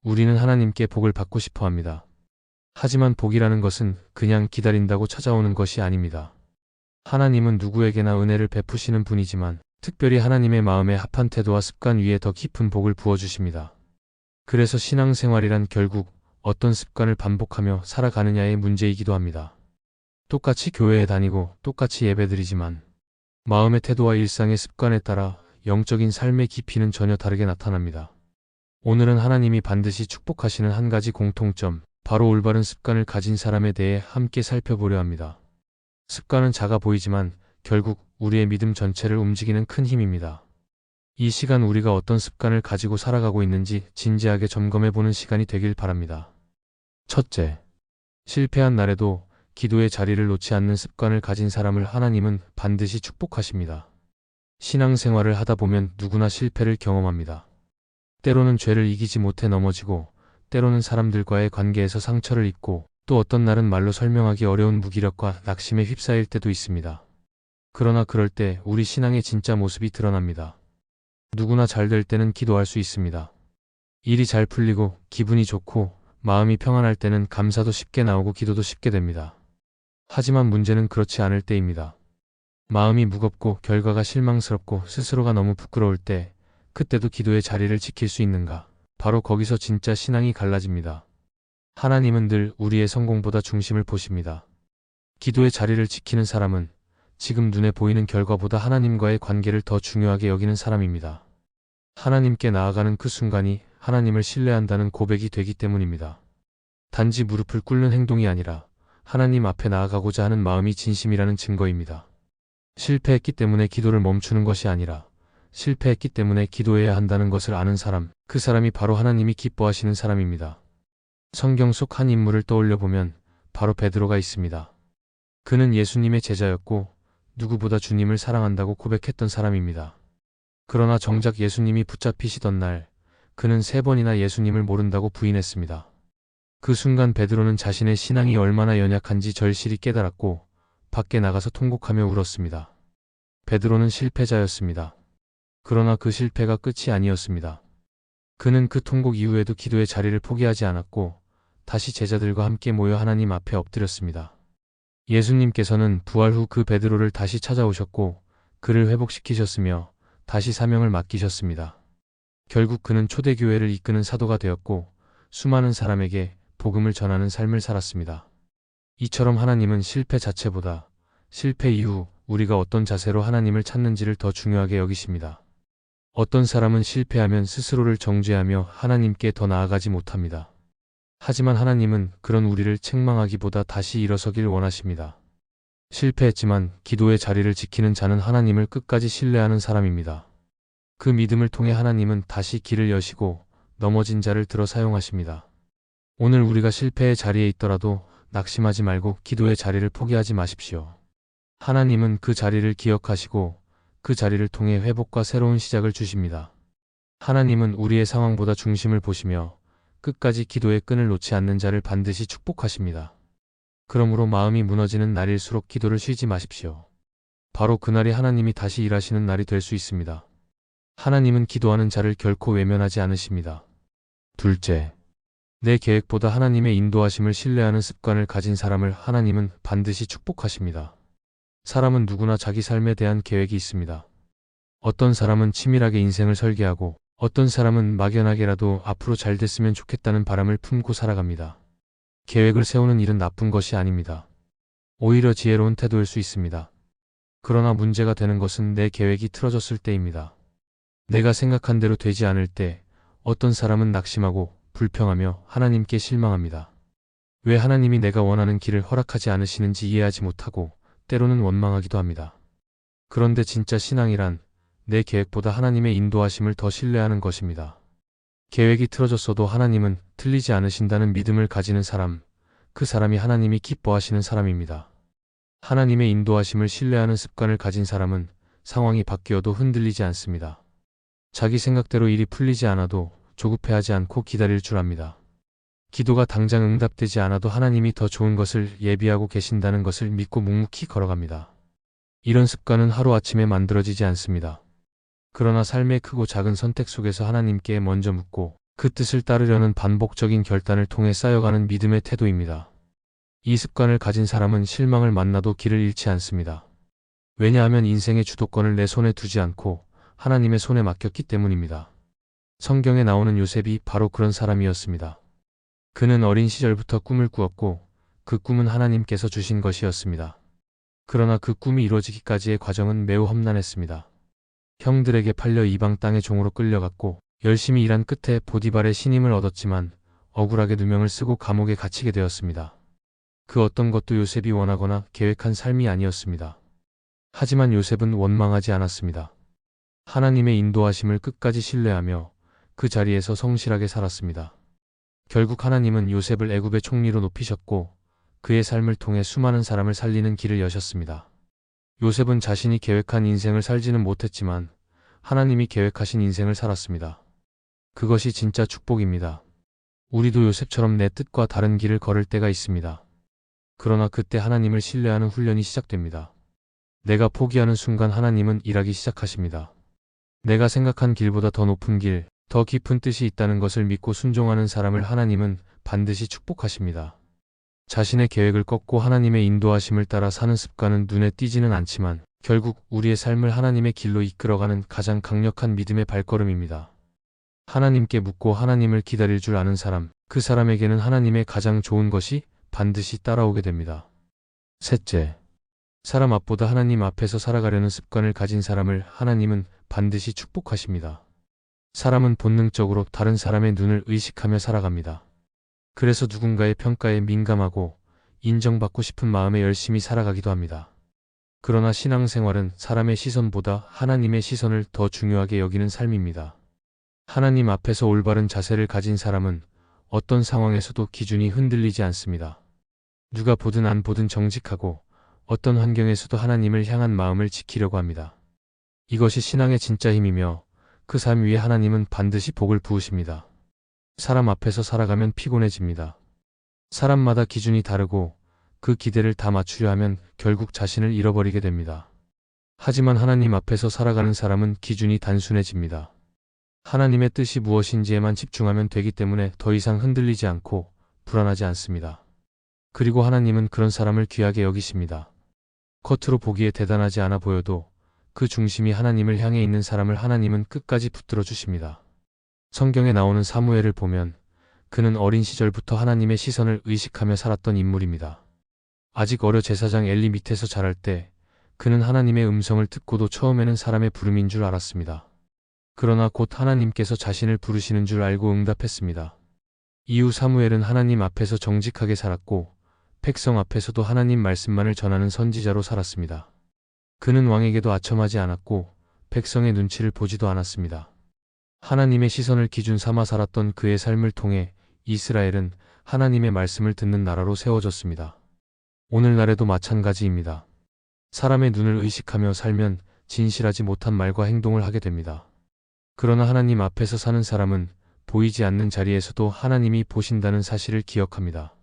우리는 하나님께 복을 받고 싶어 합니다. 하지만 복이라는 것은 그냥 기다린다고 찾아오는 것이 아닙니다. 하나님은 누구에게나 은혜를 베푸시는 분이지만 특별히 하나님의 마음에 합한 태도와 습관 위에 더 깊은 복을 부어주십니다. 그래서 신앙생활이란 결국 어떤 습관을 반복하며 살아가느냐의 문제이기도 합니다. 똑같이 교회에 다니고 똑같이 예배드리지만 마음의 태도와 일상의 습관에 따라 영적인 삶의 깊이는 전혀 다르게 나타납니다. 오늘은 하나님이 반드시 축복하시는 한 가지 공통점, 바로 올바른 습관을 가진 사람에 대해 함께 살펴보려 합니다. 습관은 작아 보이지만 결국 우리의 믿음 전체를 움직이는 큰 힘입니다. 이 시간 우리가 어떤 습관을 가지고 살아가고 있는지 진지하게 점검해보는 시간이 되길 바랍니다. 첫째, 실패한 날에도 기도의 자리를 놓지 않는 습관을 가진 사람을 하나님은 반드시 축복하십니다. 신앙생활을 하다 보면 누구나 실패를 경험합니다. 때로는 죄를 이기지 못해 넘어지고, 때로는 사람들과의 관계에서 상처를 입고, 또 어떤 날은 말로 설명하기 어려운 무기력과 낙심에 휩싸일 때도 있습니다. 그러나 그럴 때 우리 신앙의 진짜 모습이 드러납니다. 누구나 잘 될 때는 기도할 수 있습니다. 일이 잘 풀리고 기분이 좋고 마음이 평안할 때는 감사도 쉽게 나오고 기도도 쉽게 됩니다. 하지만 문제는 그렇지 않을 때입니다. 마음이 무겁고 결과가 실망스럽고 스스로가 너무 부끄러울 때, 그때도 기도의 자리를 지킬 수 있는가? 바로 거기서 진짜 신앙이 갈라집니다. 하나님은 늘 우리의 성공보다 중심을 보십니다. 기도의 자리를 지키는 사람은 지금 눈에 보이는 결과보다 하나님과의 관계를 더 중요하게 여기는 사람입니다. 하나님께 나아가는 그 순간이 하나님을 신뢰한다는 고백이 되기 때문입니다. 단지 무릎을 꿇는 행동이 아니라 하나님 앞에 나아가고자 하는 마음이 진심이라는 증거입니다. 실패했기 때문에 기도를 멈추는 것이 아니라 실패했기 때문에 기도해야 한다는 것을 아는 사람, 그 사람이 바로 하나님이 기뻐하시는 사람입니다. 성경 속 한 인물을 떠올려 보면 바로 베드로가 있습니다. 그는 예수님의 제자였고 누구보다 주님을 사랑한다고 고백했던 사람입니다. 그러나 정작 예수님이 붙잡히시던 날, 그는 3번이나 예수님을 모른다고 부인했습니다. 그 순간 베드로는 자신의 신앙이 얼마나 연약한지 절실히 깨달았고 밖에 나가서 통곡하며 울었습니다. 베드로는 실패자였습니다. 그러나 그 실패가 끝이 아니었습니다. 그는 그 통곡 이후에도 기도의 자리를 포기하지 않았고 다시 제자들과 함께 모여 하나님 앞에 엎드렸습니다. 예수님께서는 부활 후 그 베드로를 다시 찾아오셨고 그를 회복시키셨으며 다시 사명을 맡기셨습니다. 결국 그는 초대교회를 이끄는 사도가 되었고 수많은 사람에게 복음을 전하는 삶을 살았습니다. 이처럼 하나님은 실패 자체보다 실패 이후 우리가 어떤 자세로 하나님을 찾는지를 더 중요하게 여기십니다. 어떤 사람은 실패하면 스스로를 정죄하며 하나님께 더 나아가지 못합니다. 하지만 하나님은 그런 우리를 책망하기보다 다시 일어서길 원하십니다. 실패했지만 기도의 자리를 지키는 자는 하나님을 끝까지 신뢰하는 사람입니다. 그 믿음을 통해 하나님은 다시 길을 여시고 넘어진 자를 들어 사용하십니다. 오늘 우리가 실패의 자리에 있더라도 낙심하지 말고 기도의 자리를 포기하지 마십시오. 하나님은 그 자리를 기억하시고 그 자리를 통해 회복과 새로운 시작을 주십니다. 하나님은 우리의 상황보다 중심을 보시며 끝까지 기도의 끈을 놓지 않는 자를 반드시 축복하십니다. 그러므로 마음이 무너지는 날일수록 기도를 쉬지 마십시오. 바로 그날이 하나님이 다시 일하시는 날이 될 수 있습니다. 하나님은 기도하는 자를 결코 외면하지 않으십니다. 둘째, 내 계획보다 하나님의 인도하심을 신뢰하는 습관을 가진 사람을 하나님은 반드시 축복하십니다. 사람은 누구나 자기 삶에 대한 계획이 있습니다. 어떤 사람은 치밀하게 인생을 설계하고 어떤 사람은 막연하게라도 앞으로 잘 됐으면 좋겠다는 바람을 품고 살아갑니다. 계획을 세우는 일은 나쁜 것이 아닙니다. 오히려 지혜로운 태도일 수 있습니다. 그러나 문제가 되는 것은 내 계획이 틀어졌을 때입니다. 내가 생각한 대로 되지 않을 때 어떤 사람은 낙심하고 불평하며 하나님께 실망합니다. 왜 하나님이 내가 원하는 길을 허락하지 않으시는지 이해하지 못하고 때로는 원망하기도 합니다. 그런데 진짜 신앙이란 내 계획보다 하나님의 인도하심을 더 신뢰하는 것입니다. 계획이 틀어졌어도 하나님은 틀리지 않으신다는 믿음을 가지는 사람, 그 사람이 하나님이 기뻐하시는 사람입니다. 하나님의 인도하심을 신뢰하는 습관을 가진 사람은 상황이 바뀌어도 흔들리지 않습니다. 자기 생각대로 일이 풀리지 않아도 조급해하지 않고 기다릴 줄 압니다. 기도가 당장 응답되지 않아도 하나님이 더 좋은 것을 예비하고 계신다는 것을 믿고 묵묵히 걸어갑니다. 이런 습관은 하루아침에 만들어지지 않습니다. 그러나 삶의 크고 작은 선택 속에서 하나님께 먼저 묻고 그 뜻을 따르려는 반복적인 결단을 통해 쌓여가는 믿음의 태도입니다. 이 습관을 가진 사람은 실망을 만나도 길을 잃지 않습니다. 왜냐하면 인생의 주도권을 내 손에 두지 않고 하나님의 손에 맡겼기 때문입니다. 성경에 나오는 요셉이 바로 그런 사람이었습니다. 그는 어린 시절부터 꿈을 꾸었고 그 꿈은 하나님께서 주신 것이었습니다. 그러나 그 꿈이 이루어지기까지의 과정은 매우 험난했습니다. 형들에게 팔려 이방 땅의 종으로 끌려갔고 열심히 일한 끝에 보디발의 신임을 얻었지만 억울하게 누명을 쓰고 감옥에 갇히게 되었습니다. 그 어떤 것도 요셉이 원하거나 계획한 삶이 아니었습니다. 하지만 요셉은 원망하지 않았습니다. 하나님의 인도하심을 끝까지 신뢰하며 그 자리에서 성실하게 살았습니다. 결국 하나님은 요셉을 애굽의 총리로 높이셨고 그의 삶을 통해 수많은 사람을 살리는 길을 여셨습니다. 요셉은 자신이 계획한 인생을 살지는 못했지만 하나님이 계획하신 인생을 살았습니다. 그것이 진짜 축복입니다. 우리도 요셉처럼 내 뜻과 다른 길을 걸을 때가 있습니다. 그러나 그때 하나님을 신뢰하는 훈련이 시작됩니다. 내가 포기하는 순간 하나님은 일하기 시작하십니다. 내가 생각한 길보다 더 높은 길, 더 깊은 뜻이 있다는 것을 믿고 순종하는 사람을 하나님은 반드시 축복하십니다. 자신의 계획을 꺾고 하나님의 인도하심을 따라 사는 습관은 눈에 띄지는 않지만 결국 우리의 삶을 하나님의 길로 이끌어가는 가장 강력한 믿음의 발걸음입니다. 하나님께 묻고 하나님을 기다릴 줄 아는 사람, 그 사람에게는 하나님의 가장 좋은 것이 반드시 따라오게 됩니다. 셋째, 사람 앞보다 하나님 앞에서 살아가려는 습관을 가진 사람을 하나님은 반드시 축복하십니다. 사람은 본능적으로 다른 사람의 눈을 의식하며 살아갑니다. 그래서 누군가의 평가에 민감하고 인정받고 싶은 마음에 열심히 살아가기도 합니다. 그러나 신앙생활은 사람의 시선보다 하나님의 시선을 더 중요하게 여기는 삶입니다. 하나님 앞에서 올바른 자세를 가진 사람은 어떤 상황에서도 기준이 흔들리지 않습니다. 누가 보든 안 보든 정직하고 어떤 환경에서도 하나님을 향한 마음을 지키려고 합니다. 이것이 신앙의 진짜 힘이며 그 삶 위에 하나님은 반드시 복을 부으십니다. 사람 앞에서 살아가면 피곤해집니다. 사람마다 기준이 다르고 그 기대를 다 맞추려 하면 결국 자신을 잃어버리게 됩니다. 하지만 하나님 앞에서 살아가는 사람은 기준이 단순해집니다. 하나님의 뜻이 무엇인지에만 집중하면 되기 때문에 더 이상 흔들리지 않고 불안하지 않습니다. 그리고 하나님은 그런 사람을 귀하게 여기십니다. 겉으로 보기에 대단하지 않아 보여도 그 중심이 하나님을 향해 있는 사람을 하나님은 끝까지 붙들어 주십니다. 성경에 나오는 사무엘을 보면 그는 어린 시절부터 하나님의 시선을 의식하며 살았던 인물입니다. 아직 어려 제사장 엘리 밑에서 자랄 때 그는 하나님의 음성을 듣고도 처음에는 사람의 부름인 줄 알았습니다. 그러나 곧 하나님께서 자신을 부르시는 줄 알고 응답했습니다. 이후 사무엘은 하나님 앞에서 정직하게 살았고 백성 앞에서도 하나님 말씀만을 전하는 선지자로 살았습니다. 그는 왕에게도 아첨하지 않았고 백성의 눈치를 보지도 않았습니다. 하나님의 시선을 기준 삼아 살았던 그의 삶을 통해 이스라엘은 하나님의 말씀을 듣는 나라로 세워졌습니다. 오늘날에도 마찬가지입니다. 사람의 눈을 의식하며 살면 진실하지 못한 말과 행동을 하게 됩니다. 그러나 하나님 앞에서 사는 사람은 보이지 않는 자리에서도 하나님이 보신다는 사실을 기억합니다.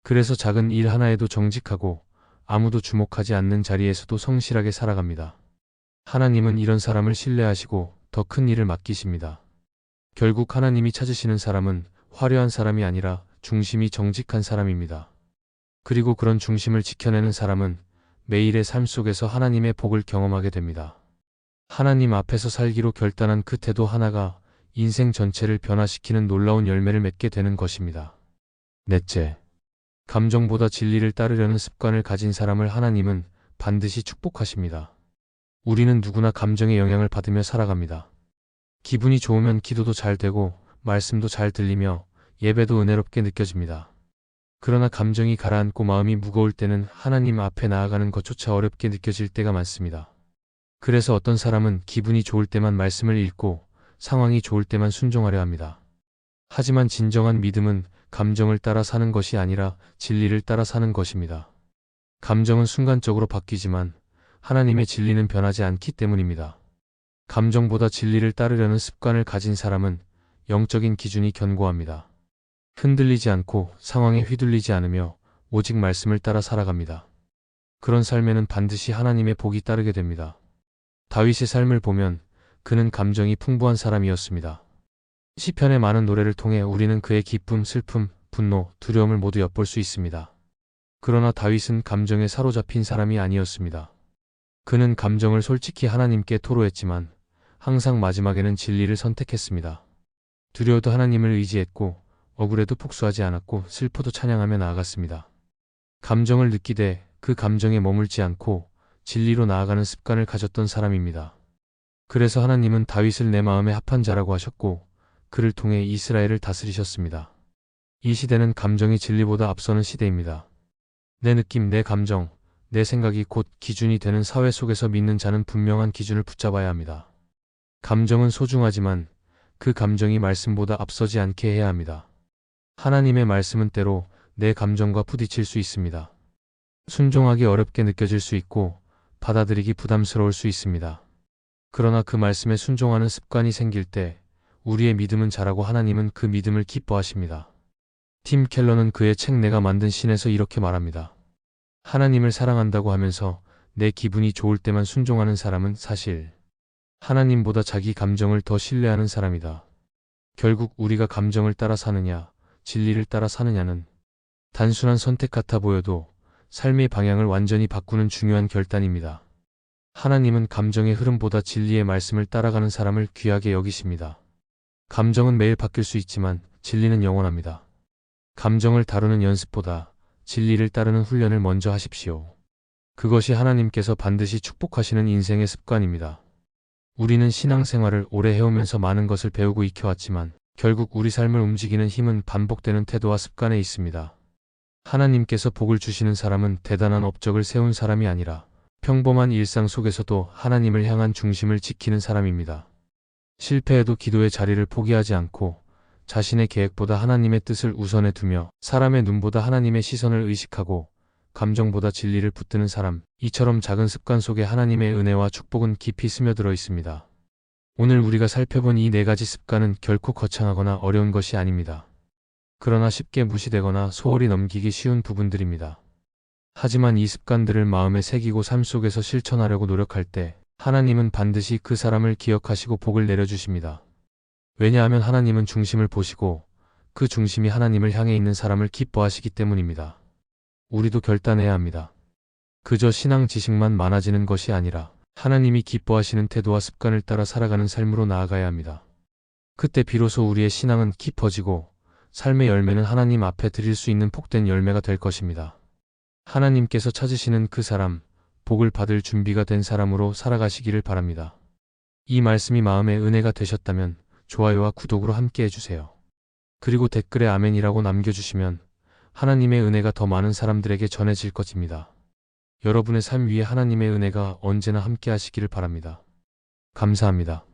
그래서 작은 일 하나에도 정직하고 아무도 주목하지 않는 자리에서도 성실하게 살아갑니다. 하나님은 이런 사람을 신뢰하시고 더 큰 일을 맡기십니다. 결국 하나님이 찾으시는 사람은 화려한 사람이 아니라 중심이 정직한 사람입니다. 그리고 그런 중심을 지켜내는 사람은 매일의 삶 속에서 하나님의 복을 경험하게 됩니다. 하나님 앞에서 살기로 결단한 그 태도 하나가 인생 전체를 변화시키는 놀라운 열매를 맺게 되는 것입니다. 넷째, 감정보다 진리를 따르려는 습관을 가진 사람을 하나님은 반드시 축복하십니다. 우리는 누구나 감정의 영향을 받으며 살아갑니다. 기분이 좋으면 기도도 잘 되고 말씀도 잘 들리며 예배도 은혜롭게 느껴집니다. 그러나 감정이 가라앉고 마음이 무거울 때는 하나님 앞에 나아가는 것조차 어렵게 느껴질 때가 많습니다. 그래서 어떤 사람은 기분이 좋을 때만 말씀을 읽고 상황이 좋을 때만 순종하려 합니다. 하지만 진정한 믿음은 감정을 따라 사는 것이 아니라 진리를 따라 사는 것입니다. 감정은 순간적으로 바뀌지만 하나님의 진리는 변하지 않기 때문입니다. 감정보다 진리를 따르려는 습관을 가진 사람은 영적인 기준이 견고합니다. 흔들리지 않고 상황에 휘둘리지 않으며 오직 말씀을 따라 살아갑니다. 그런 삶에는 반드시 하나님의 복이 따르게 됩니다. 다윗의 삶을 보면 그는 감정이 풍부한 사람이었습니다. 시편의 많은 노래를 통해 우리는 그의 기쁨, 슬픔, 분노, 두려움을 모두 엿볼 수 있습니다. 그러나 다윗은 감정에 사로잡힌 사람이 아니었습니다. 그는 감정을 솔직히 하나님께 토로했지만 항상 마지막에는 진리를 선택했습니다. 두려워도 하나님을 의지했고 억울해도 폭소하지 않았고 슬퍼도 찬양하며 나아갔습니다. 감정을 느끼되 그 감정에 머물지 않고 진리로 나아가는 습관을 가졌던 사람입니다. 그래서 하나님은 다윗을 내 마음에 합한 자라고 하셨고 그를 통해 이스라엘을 다스리셨습니다. 이 시대는 감정이 진리보다 앞서는 시대입니다. 내 느낌, 내 감정, 내 생각이 곧 기준이 되는 사회 속에서 믿는 자는 분명한 기준을 붙잡아야 합니다. 감정은 소중하지만 그 감정이 말씀보다 앞서지 않게 해야 합니다. 하나님의 말씀은 때로 내 감정과 부딪힐 수 있습니다. 순종하기 어렵게 느껴질 수 있고 받아들이기 부담스러울 수 있습니다. 그러나 그 말씀에 순종하는 습관이 생길 때 우리의 믿음은 자라고 하나님은 그 믿음을 기뻐하십니다. 팀 켈러는 그의 책 내가 만든 신에서 이렇게 말합니다. 하나님을 사랑한다고 하면서 내 기분이 좋을 때만 순종하는 사람은 사실 하나님보다 자기 감정을 더 신뢰하는 사람이다. 결국 우리가 감정을 따라 사느냐, 진리를 따라 사느냐는 단순한 선택 같아 보여도 삶의 방향을 완전히 바꾸는 중요한 결단입니다. 하나님은 감정의 흐름보다 진리의 말씀을 따라가는 사람을 귀하게 여기십니다. 감정은 매일 바뀔 수 있지만 진리는 영원합니다. 감정을 다루는 연습보다 진리를 따르는 훈련을 먼저 하십시오. 그것이 하나님께서 반드시 축복하시는 인생의 습관입니다. 우리는 신앙생활을 오래 해오면서 많은 것을 배우고 익혀왔지만 결국 우리 삶을 움직이는 힘은 반복되는 태도와 습관에 있습니다. 하나님께서 복을 주시는 사람은 대단한 업적을 세운 사람이 아니라 평범한 일상 속에서도 하나님을 향한 중심을 지키는 사람입니다. 실패해도 기도의 자리를 포기하지 않고 자신의 계획보다 하나님의 뜻을 우선에 두며 사람의 눈보다 하나님의 시선을 의식하고 감정보다 진리를 붙드는 사람, 이처럼 작은 습관 속에 하나님의 은혜와 축복은 깊이 스며들어 있습니다. 오늘 우리가 살펴본 이 4가지 습관은 결코 거창하거나 어려운 것이 아닙니다. 그러나 쉽게 무시되거나 소홀히 넘기기 쉬운 부분들입니다. 하지만 이 습관들을 마음에 새기고 삶 속에서 실천하려고 노력할 때 하나님은 반드시 그 사람을 기억하시고 복을 내려주십니다. 왜냐하면 하나님은 중심을 보시고 그 중심이 하나님을 향해 있는 사람을 기뻐하시기 때문입니다. 우리도 결단해야 합니다. 그저 신앙 지식만 많아지는 것이 아니라 하나님이 기뻐하시는 태도와 습관을 따라 살아가는 삶으로 나아가야 합니다. 그때 비로소 우리의 신앙은 깊어지고 삶의 열매는 하나님 앞에 드릴 수 있는 복된 열매가 될 것입니다. 하나님께서 찾으시는 그 사람, 복을 받을 준비가 된 사람으로 살아가시기를 바랍니다. 이 말씀이 마음의 은혜가 되셨다면 좋아요와 구독으로 함께 해주세요. 그리고 댓글에 아멘이라고 남겨주시면 하나님의 은혜가 더 많은 사람들에게 전해질 것입니다. 여러분의 삶 위에 하나님의 은혜가 언제나 함께 하시기를 바랍니다. 감사합니다.